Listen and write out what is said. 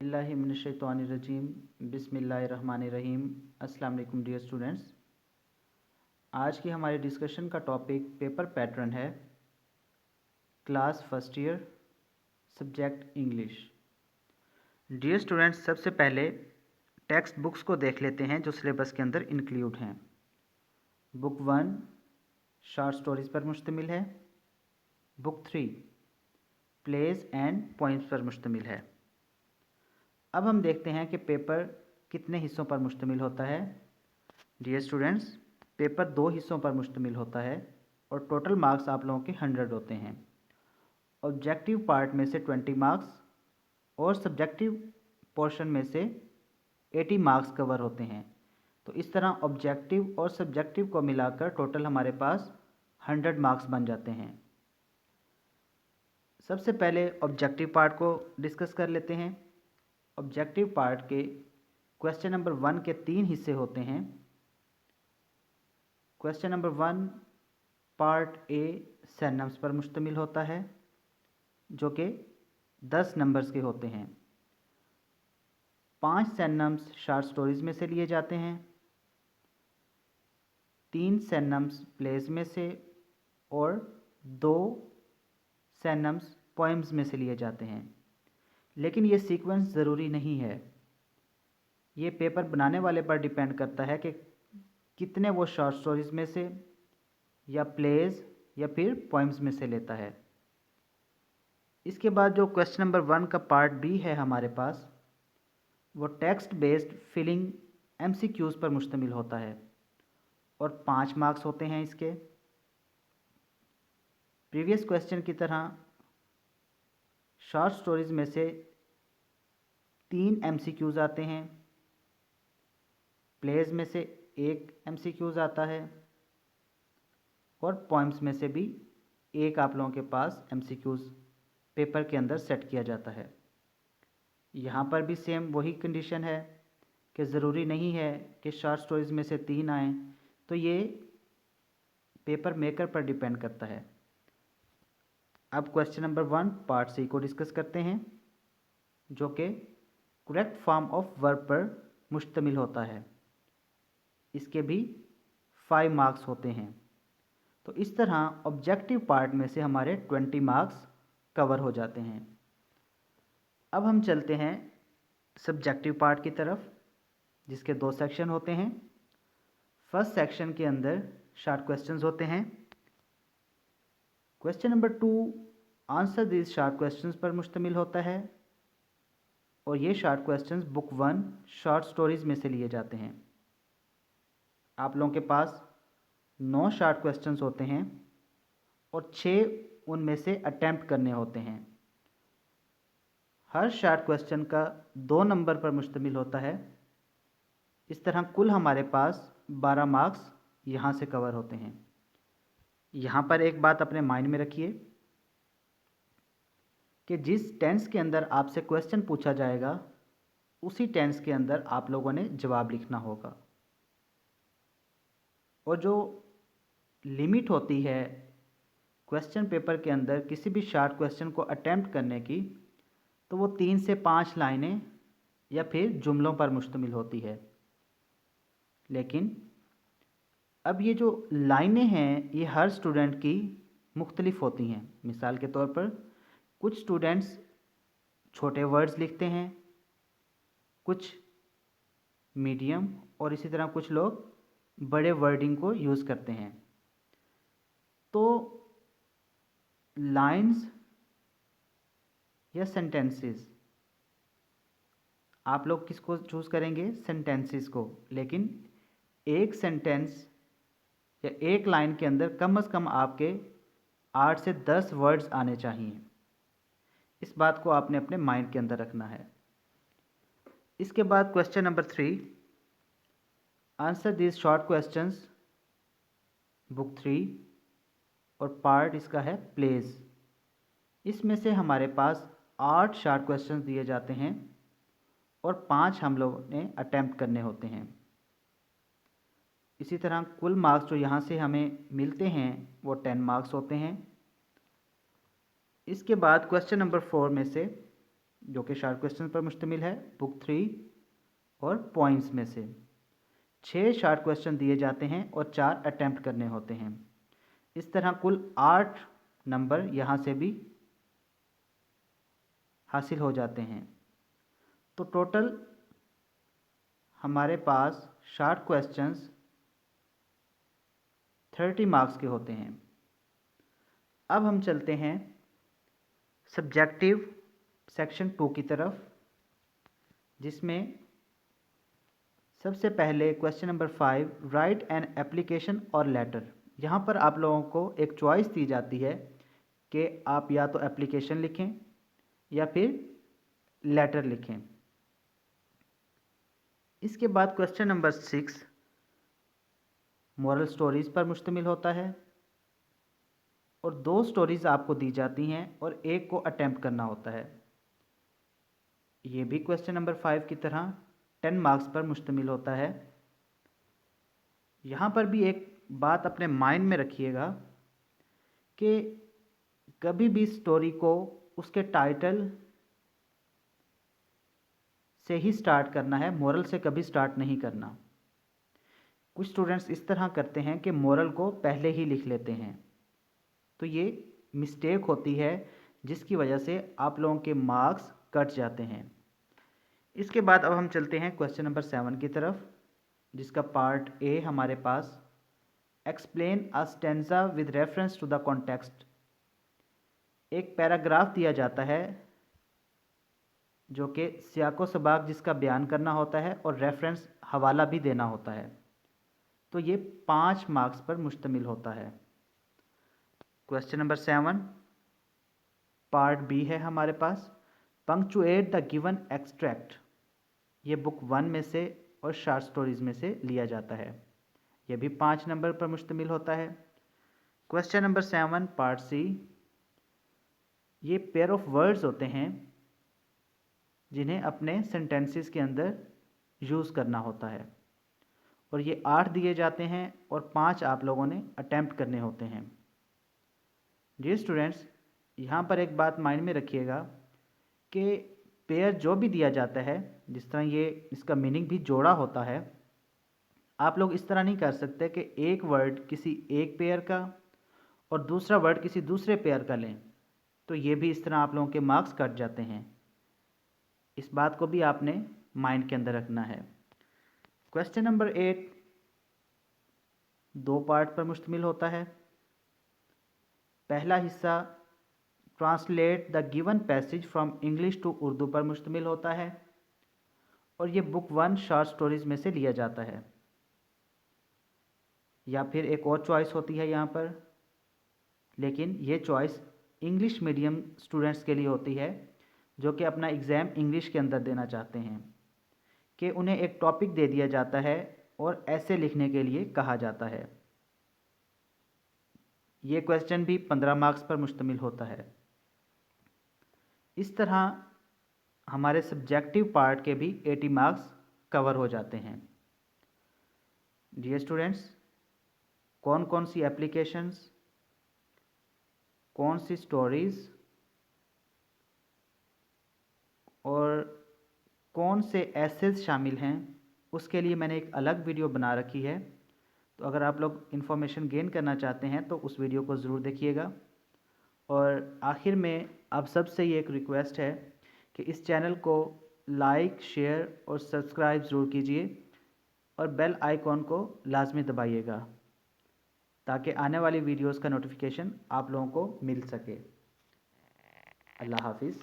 बिस्मिल्लाहिमिनश्शैतानिर्रजीम बिस्मिल्लाहिर्रहमानिर्रहीम। अस्सलाम वालेकुम डियर स्टूडेंट्स। आज की हमारे डिस्कशन का टॉपिक पेपर पैटर्न है, class first year, subject English. Dear students, सबसे पहले टेक्स्ट बुक्स को देख लेते हैं जो सिलेबस के अंदर इंक्लूड हैं। बुक 1 शॉर्ट स्टोरीज़ पर मुश्तमिल है। बुक 3 प्लेज एंड पोइम्स पर मुश्तमिल है। अब हम देखते हैं कि पेपर कितने हिस्सों पर मुश्तमिल होता है। डियर स्टूडेंट्स, पेपर 2 हिस्सों पर मुश्तमिल होता है और टोटल मार्क्स आप लोगों के 100 होते हैं। ऑब्जेक्टिव पार्ट में से 20 मार्क्स और सब्जेक्टिव पोर्शन में से 80 मार्क्स कवर होते हैं। तो इस तरह ऑब्जेक्टिव और सब्जेक्टिव को मिलाकर टोटल हमारे पास 100 मार्क्स बन जाते हैं। सबसे पहले ऑब्जेक्टिव पार्ट को डिस्कस कर लेते हैं। ऑब्जेक्टिव पार्ट के क्वेश्चन नंबर 1 के 3 हिस्से होते हैं। Question number 1 part A synonyms पर मुश्तमिल होता है, जो कि 10 नंबर्स के होते हैं। 5 सिनोनिम्स शॉर्ट स्टोरीज़ में से लिए जाते हैं, 3 सिनोनिम्स प्लेज में से और 2 सिनोनिम्स पोएम्स में से लिए जाते हैं। लेकिन ये सीक्वेंस ज़रूरी नहीं है, ये पेपर बनाने वाले पर डिपेंड करता है कि कितने वो शॉर्ट स्टोरीज़ में से या प्लेज या फिर पोएम्स में से लेता है। इसके बाद जो क्वेश्चन नंबर 1 का पार्ट बी है हमारे पास, वो टेक्स्ट बेस्ड फिलिंग एमसीक्यूज़ पर मुश्तमिल होता है और 5 मार्क्स होते हैं इसके। प्रीवियस क्वेश्चन की तरह शॉर्ट स्टोरीज़ में से 3 एमसीक्यूज़ आते हैं, प्लेज में से 1 एमसीक्यूज़ आता है और पोएम्स में से भी 1 आप लोगों के पास एमसीक्यूज़ पेपर के अंदर सेट किया जाता है। यहाँ पर भी सेम वही कंडीशन है कि ज़रूरी नहीं है कि शॉर्ट स्टोरीज़ में से 3 आएँ, तो ये पेपर मेकर पर डिपेंड करता है। अब क्वेश्चन नंबर 1 पार्ट सी को डिस्कस करते हैं, जो कि करेक्ट फॉर्म ऑफ वर्ब पर मुश्तमिल होता है। इसके भी 5 मार्क्स होते हैं। तो इस तरह ऑब्जेक्टिव पार्ट में से हमारे 20 मार्क्स कवर हो जाते हैं। अब हम चलते हैं सब्जेक्टिव पार्ट की तरफ, जिसके 2 सेक्शन होते हैं। फर्स्ट सेक्शन के अंदर शॉर्ट क्वेश्चंस होते हैं। Question number 2 answer this short questions पर मुश्तमिल होता है और ये short questions book 1 short stories में से लिए जाते हैं। आप लोगों के पास 9 शॉर्ट क्वेश्चंस होते हैं और 6 उनमें से अटेम्प्ट करने होते हैं। हर शॉर्ट क्वेश्चन का 2 नंबर पर मुश्तमिल होता है। इस तरह कुल हमारे पास 12 मार्क्स यहाँ से कवर होते हैं। यहाँ पर एक बात अपने माइंड में रखिए कि जिस टेंस के अंदर आपसे क्वेश्चन पूछा जाएगा, उसी टेंस के अंदर आप लोगों ने जवाब लिखना होगा। और जो लिमिट होती है क्वेश्चन पेपर के अंदर किसी भी शॉर्ट क्वेश्चन को अटेम्प्ट करने की, तो वो 3 से 5 लाइनें या फिर जुमलों पर मुश्तमिल होती है। लेकिन अब ये जो लाइनें हैं ये हर स्टूडेंट की मुख्तलिफ होती हैं। मिसाल के तौर पर कुछ स्टूडेंट्स छोटे वर्ड्स लिखते हैं, कुछ मीडियम और इसी तरह कुछ लोग बड़े वर्डिंग को यूज़ करते हैं। तो लाइंस या सेंटेंसेस, आप लोग किसको चूज़ करेंगे? सेंटेंसेस को। लेकिन एक सेंटेंस या एक लाइन के अंदर कम से कम आपके 8 से 10 वर्ड्स आने चाहिए। इस बात को आपने अपने माइंड के अंदर रखना है। इसके बाद question number 3 answer this short questions book 3 और पार्ट इसका है प्लेज। इसमें से हमारे पास 8 शॉर्ट क्वेश्चंस दिए जाते हैं और 5 हम लोगों ने अटेम्प्ट करने होते हैं। इसी तरह कुल मार्क्स जो यहाँ से हमें मिलते हैं वो 10 मार्क्स होते हैं। इसके बाद क्वेश्चन नंबर 4 में से जो कि शार्ट क्वेश्चन पर मुश्तमिल है बुक 3 और पॉइंट्स में से। 6 शार्ट क्वेश्चन दिए जाते हैं और 4 अटैम्प्ट करने होते हैं। इस तरह कुल 8 नंबर यहाँ से भी हासिल हो जाते हैं। तो टोटल हमारे पास शार्ट क्वेश्चंस 30 मार्क्स के होते हैं। अब हम चलते हैं सब्जेक्टिव सेक्शन 2 की तरफ, जिसमें सबसे पहले question number 5, right an application और लेटर। यहाँ पर आप लोगों को एक चॉइस दी जाती है कि आप या तो एप्लीकेशन लिखें या फिर लेटर लिखें। इसके बाद क्वेश्चन नंबर 6 मॉरल स्टोरीज़ पर मुश्तमिल होता है और 2 स्टोरीज़ आपको दी जाती हैं और एक को अटेम्प्ट करना होता है। ये भी क्वेश्चन नंबर 5 की तरह 10 मार्क्स पर मुश्तमिल होता है। यहाँ पर भी एक बात अपने माइंड में रखिएगा कि कभी भी स्टोरी को उसके टाइटल से ही स्टार्ट करना है, मोरल से कभी स्टार्ट नहीं करना। कुछ स्टूडेंट्स इस तरह करते हैं कि मोरल को पहले ही लिख लेते हैं, तो ये मिस्टेक होती है जिसकी वजह से आप लोगों के मार्क्स कट जाते हैं। इसके बाद अब हम चलते हैं क्वेश्चन नंबर 7 की तरफ, जिसका पार्ट ए हमारे पास explain a stanza with reference to the context. एक पैराग्राफ दिया जाता है जो कि सियाको सबाक जिसका बयान करना होता है और रेफरेंस हवाला भी देना होता है। तो ये 5 मार्क्स पर मुश्तमिल होता है। क्वेश्चन नंबर 7 पार्ट बी है हमारे पास, पंक्चुएट द गिवन एक्सट्रैक्ट। ये बुक 1 में से और शार्ट स्टोरीज में से लिया जाता है। यह भी 5 नंबर पर मुश्तमिल होता है। क्वेश्चन नंबर 7 पार्ट सी, ये पेयर ऑफ वर्ड्स होते हैं जिन्हें अपने सेंटेंसेस के अंदर यूज़ करना होता है और ये 8 दिए जाते हैं और 5 आप लोगों ने अटेम्प्ट करने होते हैं। जी स्टूडेंट्स, यहाँ पर एक बात माइंड में रखिएगा कि पेयर जो भी दिया जाता है, जिस तरह ये इसका मीनिंग भी जोड़ा होता है, आप लोग इस तरह नहीं कर सकते कि एक वर्ड किसी एक पेयर का और दूसरा वर्ड किसी दूसरे पेयर का लें, तो ये भी इस तरह आप लोगों के मार्क्स कट जाते हैं। इस बात को भी आपने माइंड के अंदर रखना है। क्वेश्चन नंबर 8 2 पार्ट पर मुश्तमिल होता है। पहला हिस्सा translate the given passage from English to Urdu पर मुश्तमिल होता है और ये बुक 1 शॉर्ट स्टोरीज में से लिया जाता है। या फिर एक और चॉइस होती है यहाँ पर, लेकिन ये चॉइस इंग्लिश मीडियम स्टूडेंट्स के लिए होती है जो कि अपना एग्ज़ाम इंग्लिश के अंदर देना चाहते हैं, कि उन्हें एक टॉपिक दे दिया जाता है और ऐसे लिखने के लिए कहा जाता है। ये क्वेश्चन भी 15 मार्क्स पर मुश्तमिल होता है। इस तरह हमारे सब्जेक्टिव पार्ट के भी 80 मार्क्स कवर हो जाते हैं। डियर स्टूडेंट्स, कौन कौन सी एप्लीकेशंस, कौन सी स्टोरीज़ और कौन से एसेज शामिल हैं, उसके लिए मैंने एक अलग वीडियो बना रखी है। तो अगर आप लोग इन्फॉर्मेशन गेन करना चाहते हैं तो उस वीडियो को ज़रूर देखिएगा। और आखिर में आप सबसे ये एक रिक्वेस्ट है कि इस चैनल को लाइक, शेयर और सब्सक्राइब ज़रूर कीजिए और बेल आइकॉन को लाजमी दबाइएगा ताकि आने वाली वीडियोस का नोटिफिकेशन आप लोगों को मिल सके। अल्लाह हाफिज़।